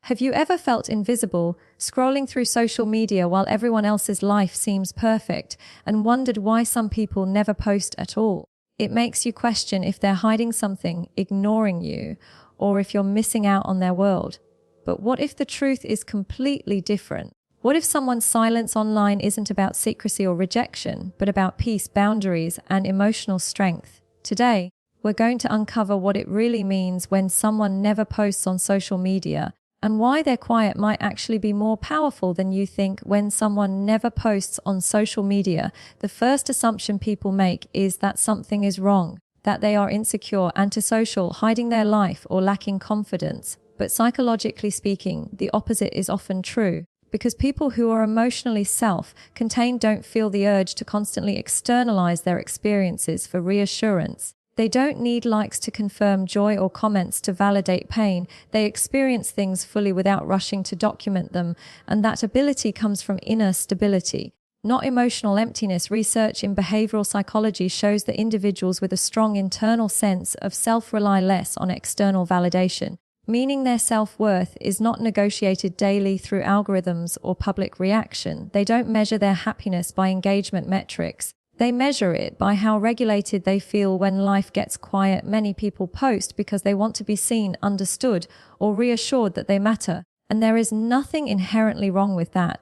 Have you ever felt invisible, scrolling through social media while everyone else's life seems perfect, and wondered why some people never post at all? It makes you question if they're hiding something, ignoring you, or if you're missing out on their world. But what if the truth is completely different? What if someone's silence online isn't about secrecy or rejection, but about peace, boundaries, and emotional strength? Today, we're going to uncover what it really means when someone never posts on social media, and why their quiet might actually be more powerful than you think. When someone never posts on social media, the first assumption people make is that something is wrong, that they are insecure, antisocial, hiding their life, or lacking confidence. But psychologically speaking, the opposite is often true, because people who are emotionally self-contained don't feel the urge to constantly externalize their experiences for reassurance. They don't need likes to confirm joy or comments to validate pain. They experience things fully without rushing to document them, and that ability comes from inner stability, not emotional emptiness. Research in behavioral psychology shows that individuals with a strong internal sense of self rely less on external validation, meaning their self-worth is not negotiated daily through algorithms or public reaction. They don't measure their happiness by engagement metrics. They measure it by how regulated they feel when life gets quiet. Many people post because they want to be seen, understood, or reassured that they matter, and there is nothing inherently wrong with that.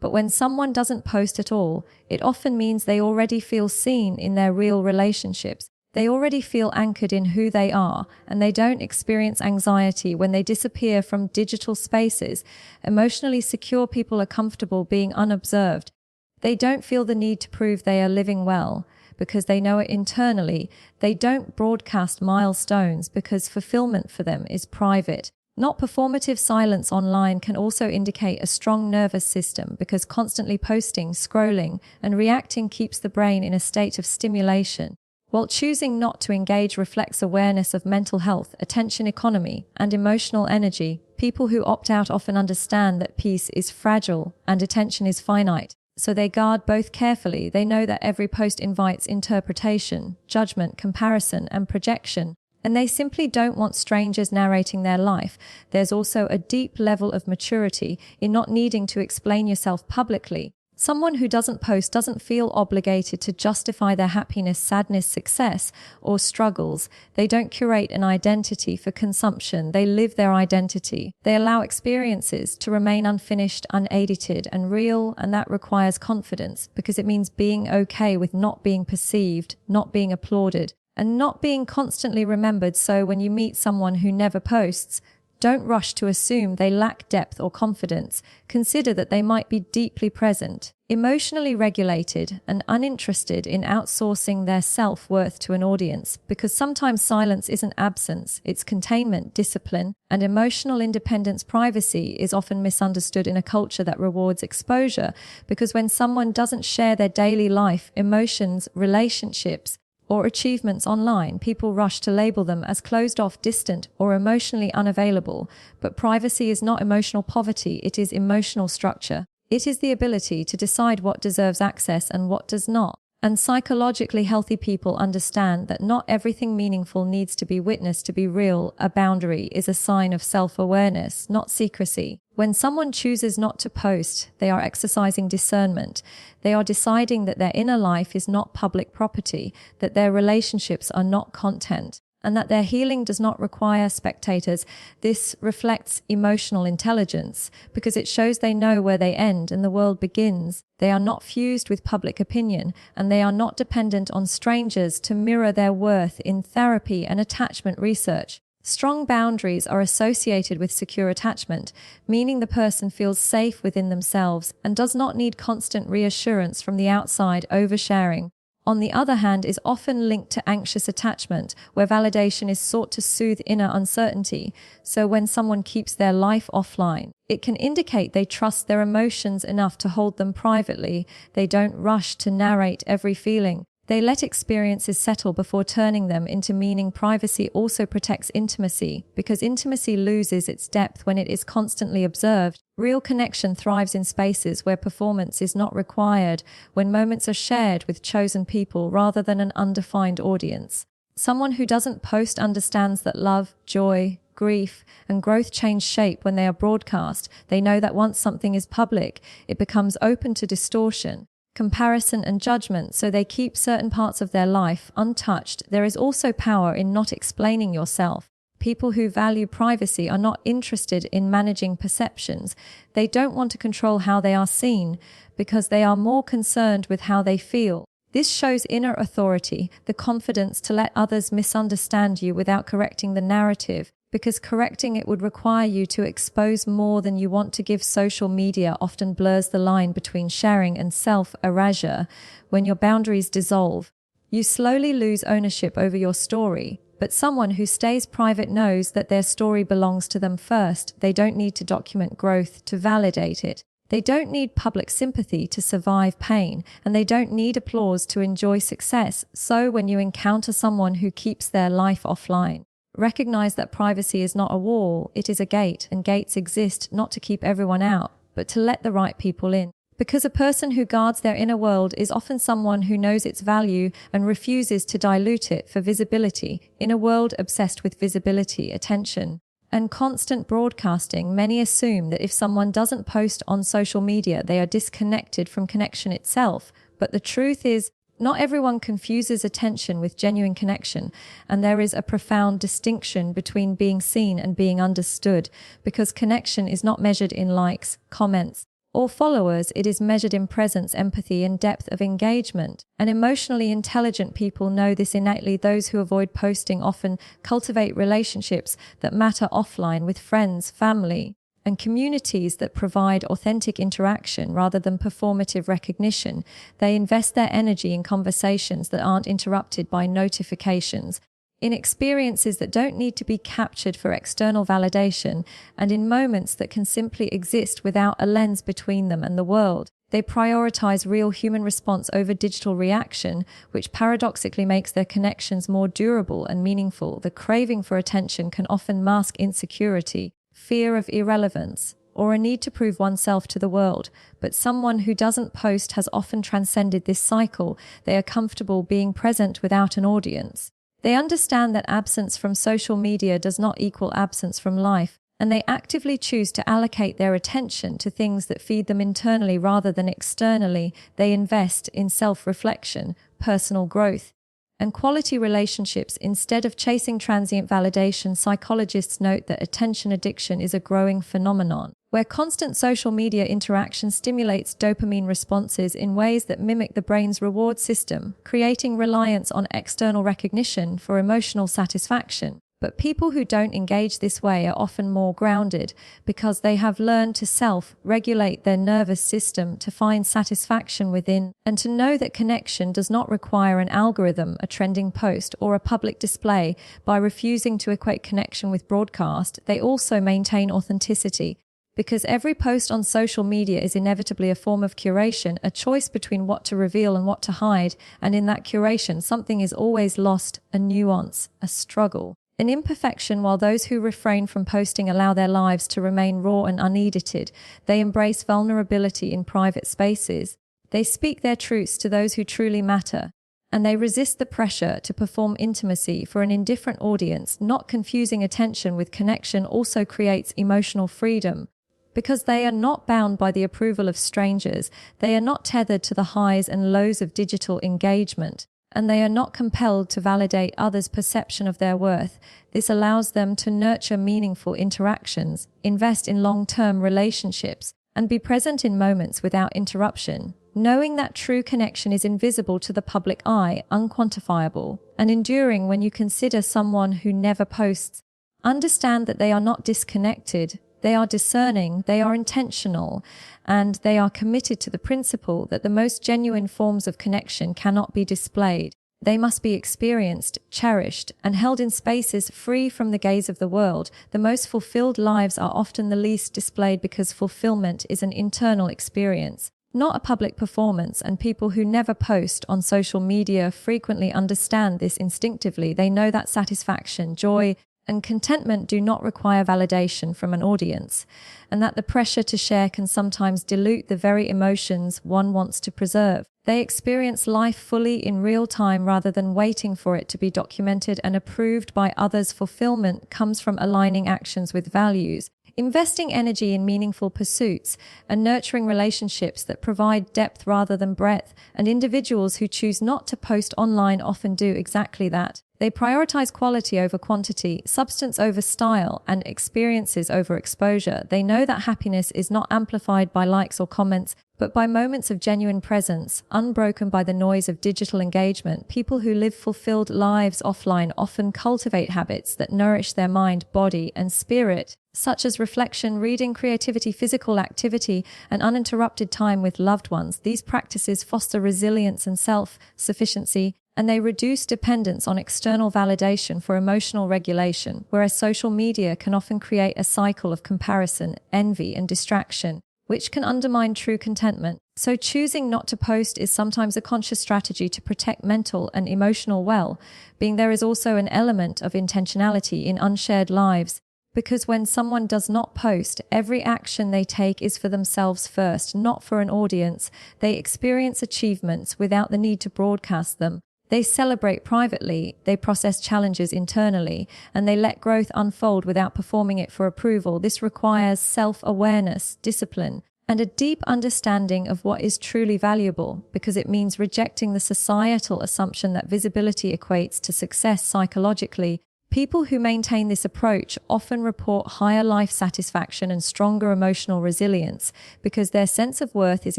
But when someone doesn't post at all, it often means they already feel seen in their real relationships. They already feel anchored in who they are, and they don't experience anxiety when they disappear from digital spaces. Emotionally secure people are comfortable being unobserved. They don't feel the need to prove they are living well, because they know it internally. They don't broadcast milestones because fulfillment for them is private. Not performative. Silence online can also indicate a strong nervous system, because constantly posting, scrolling, and reacting keeps the brain in a state of stimulation, while choosing not to engage reflects awareness of mental health, attention economy, and emotional energy. People who opt out often understand that peace is fragile and attention is finite, so they guard both carefully. They know that every post invites interpretation, judgment, comparison, and projection, and they simply don't want strangers narrating their life. There's also a deep level of maturity in not needing to explain yourself publicly. Someone who doesn't post doesn't feel obligated to justify their happiness, sadness, success, or struggles. They don't curate an identity for consumption. They live their identity. They allow experiences to remain unfinished, unedited, and real, and that requires confidence, because it means being okay with not being perceived, not being applauded, and not being constantly remembered. So when you meet someone who never posts, don't rush to assume they lack depth or confidence. Consider that they might be deeply present, emotionally regulated, and uninterested in outsourcing their self-worth to an audience, because sometimes silence isn't absence, it's containment, discipline, and emotional independence. Privacy is often misunderstood in a culture that rewards exposure, because when someone doesn't share their daily life, emotions, relationships, or achievements online, people rush to label them as closed off, distant, or emotionally unavailable. But privacy is not emotional poverty, it is emotional structure. It is the ability to decide what deserves access and what does not. And psychologically healthy people understand that not everything meaningful needs to be witnessed to be real. A boundary is a sign of self-awareness, not secrecy. When someone chooses not to post, they are exercising discernment. They are deciding that their inner life is not public property, that their relationships are not content, and that their healing does not require spectators. This reflects emotional intelligence, because it shows they know where they end and the world begins. They are not fused with public opinion, and they are not dependent on strangers to mirror their worth. In therapy and attachment research, strong boundaries are associated with secure attachment, meaning the person feels safe within themselves and does not need constant reassurance from the outside. Oversharing, on the other hand, is often linked to anxious attachment, where validation is sought to soothe inner uncertainty. So when someone keeps their life offline, it can indicate they trust their emotions enough to hold them privately. They don't rush to narrate every feeling. They let experiences settle before turning them into meaning. Privacy also protects intimacy, because intimacy loses its depth when it is constantly observed. Real connection thrives in spaces where performance is not required, when moments are shared with chosen people rather than an undefined audience. Someone who doesn't post understands that love, joy, grief, and growth change shape when they are broadcast. They know that once something is public, it becomes open to distortion, comparison, and judgment, so they keep certain parts of their life untouched. There is also power in not explaining yourself. People who value privacy are not interested in managing perceptions. They don't want to control how they are seen because they are more concerned with how they feel. This shows inner authority, the confidence to let others misunderstand you without correcting the narrative, because correcting it would require you to expose more than you want to give. Social media often blurs the line between sharing and self-erasure. When your boundaries dissolve, you slowly lose ownership over your story. But someone who stays private knows that their story belongs to them first. They don't need to document growth to validate it. They don't need public sympathy to survive pain, and they don't need applause to enjoy success. So when you encounter someone who keeps their life offline, recognize that privacy is not a wall, it is a gate, and gates exist not to keep everyone out, but to let the right people in. Because a person who guards their inner world is often someone who knows its value and refuses to dilute it for visibility. In a world obsessed with visibility, attention, and constant broadcasting, many assume that if someone doesn't post on social media, they are disconnected from connection itself. But the truth is, not everyone confuses attention with genuine connection, and there is a profound distinction between being seen and being understood, because connection is not measured in likes, comments, or followers. It is measured in presence, empathy, and depth of engagement. And emotionally intelligent people know this innately. Those who avoid posting often cultivate relationships that matter offline with friends, family, and communities that provide authentic interaction rather than performative recognition. They invest their energy in conversations that aren't interrupted by notifications, in experiences that don't need to be captured for external validation, and in moments that can simply exist without a lens between them and the world. They prioritize real human response over digital reaction, which paradoxically makes their connections more durable and meaningful. The craving for attention can often mask insecurity, fear of irrelevance, or a need to prove oneself to the world. But someone who doesn't post has often transcended this cycle. They are comfortable being present without an audience. They understand that absence from social media does not equal absence from life, and they actively choose to allocate their attention to things that feed them internally rather than externally. They invest in self-reflection, personal growth, and quality relationships instead of chasing transient validation. Psychologists note that attention addiction is a growing phenomenon, where constant social media interaction stimulates dopamine responses in ways that mimic the brain's reward system, creating reliance on external recognition for emotional satisfaction. But people who don't engage this way are often more grounded because they have learned to self-regulate their nervous system, to find satisfaction within, and to know that connection does not require an algorithm, a trending post, or a public display. By refusing to equate connection with broadcast, they also maintain authenticity. Because every post on social media is inevitably a form of curation, a choice between what to reveal and what to hide, and in that curation, something is always lost, a nuance, a struggle, an imperfection. While those who refrain from posting allow their lives to remain raw and unedited, they embrace vulnerability in private spaces. They speak their truths to those who truly matter, and they resist the pressure to perform intimacy for an indifferent audience. Not confusing attention with connection also creates emotional freedom. Because they are not bound by the approval of strangers, they are not tethered to the highs and lows of digital engagement, and they are not compelled to validate others' perception of their worth. This allows them to nurture meaningful interactions, invest in long-term relationships, and be present in moments without interruption, knowing that true connection is invisible to the public eye, unquantifiable, and enduring. When you consider someone who never posts, understand that they are not disconnected. They are discerning, they are intentional, and they are committed to the principle that the most genuine forms of connection cannot be displayed. They must be experienced, cherished, and held in spaces free from the gaze of the world. The most fulfilled lives are often the least displayed because fulfillment is an internal experience, not a public performance, and people who never post on social media frequently understand this instinctively. They know that satisfaction, joy, and contentment do not require validation from an audience, and that the pressure to share can sometimes dilute the very emotions one wants to preserve. They experience life fully in real time rather than waiting for it to be documented and approved by others. Fulfillment comes from aligning actions with values, investing energy in meaningful pursuits, and nurturing relationships that provide depth rather than breadth. And individuals who choose not to post online often do exactly that. They prioritize quality over quantity, substance over style, and experiences over exposure. They know that happiness is not amplified by likes or comments, but by moments of genuine presence, unbroken by the noise of digital engagement. People who live fulfilled lives offline often cultivate habits that nourish their mind, body, and spirit, such as reflection, reading, creativity, physical activity, and uninterrupted time with loved ones. These practices foster resilience and self-sufficiency, and they reduce dependence on external validation for emotional regulation, whereas social media can often create a cycle of comparison, envy, and distraction, which can undermine true contentment. So choosing not to post is sometimes a conscious strategy to protect mental and emotional well-being. There is also an element of intentionality in unshared lives, because when someone does not post, every action they take is for themselves first, not for an audience. They experience achievements without the need to broadcast them. They celebrate privately, they process challenges internally, and they let growth unfold without performing it for approval. This requires self-awareness, discipline, and a deep understanding of what is truly valuable, because it means rejecting the societal assumption that visibility equates to success. Psychologically, people who maintain this approach often report higher life satisfaction and stronger emotional resilience, because their sense of worth is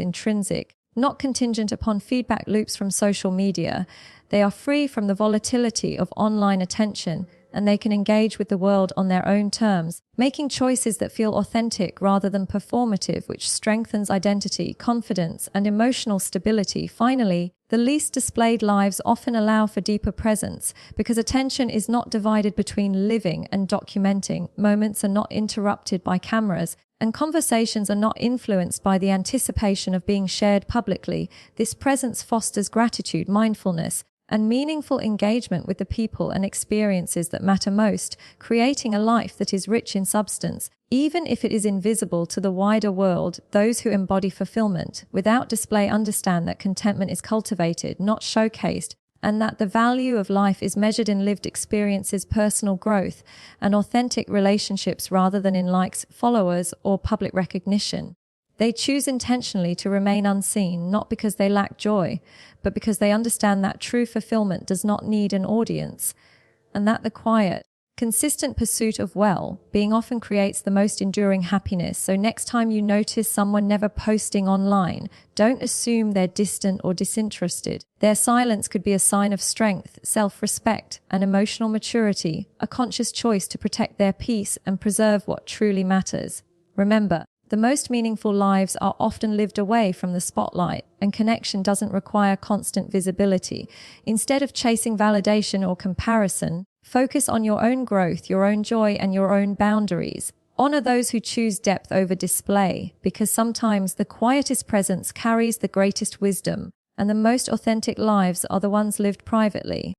intrinsic, not contingent upon feedback loops from social media. They are free from the volatility of online attention, and they can engage with the world on their own terms, making choices that feel authentic rather than performative, which strengthens identity, confidence, and emotional stability. Finally, the least displayed lives often allow for deeper presence, because attention is not divided between living and documenting. Moments are not interrupted by cameras, and conversations are not influenced by the anticipation of being shared publicly. This presence fosters gratitude, mindfulness, and meaningful engagement with the people and experiences that matter most, creating a life that is rich in substance. Even if it is invisible to the wider world, those who embody fulfillment without display understand that contentment is cultivated, not showcased, and that the value of life is measured in lived experiences, personal growth, and authentic relationships rather than in likes, followers, or public recognition. They choose intentionally to remain unseen, not because they lack joy, but because they understand that true fulfillment does not need an audience, and that the quiet, consistent pursuit of well-being often creates the most enduring happiness. So next time you notice someone never posting online, don't assume they're distant or disinterested. Their silence could be a sign of strength, self-respect, and emotional maturity, a conscious choice to protect their peace and preserve what truly matters. Remember, the most meaningful lives are often lived away from the spotlight, and connection doesn't require constant visibility. Instead of chasing validation or comparison, focus on your own growth, your own joy, and your own boundaries. Honor those who choose depth over display, because sometimes the quietest presence carries the greatest wisdom, and the most authentic lives are the ones lived privately.